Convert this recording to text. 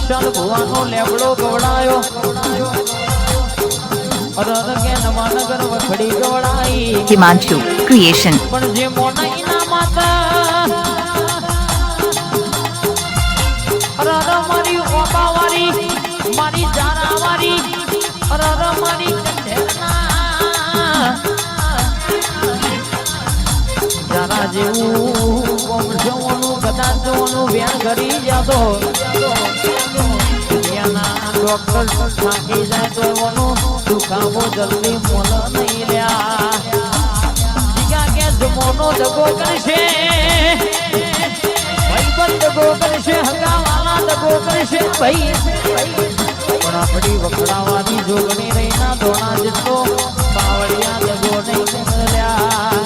વિશાલ ભુવાનો લેબડો ગવડાયો અરર કે Nawanagar વખડી ગવડાઈ Himanshu Creation. પણ જે મોનાઈ ના માતા અરર મારી ઓબાવારી મારી જારાવારી અરર મારી કંઠેરના જારા જેવું વંશોનું કદાચ જોવાનું વ્યાન કરી જતો ડોક્ટર થાકી જાય તો એવાનું દુખાવો જલ્દી મોલ નહીં લ્યા દીકા કે જમોનો દગો કરશે ભાઈ પણ દગો કરશે હગાવાલા દગો કરશે ભાઈ પણ આપણી વખડાવાની જોગણી રહીના ધોણા જેટલો બાવળિયા દગો નહીં લ્યા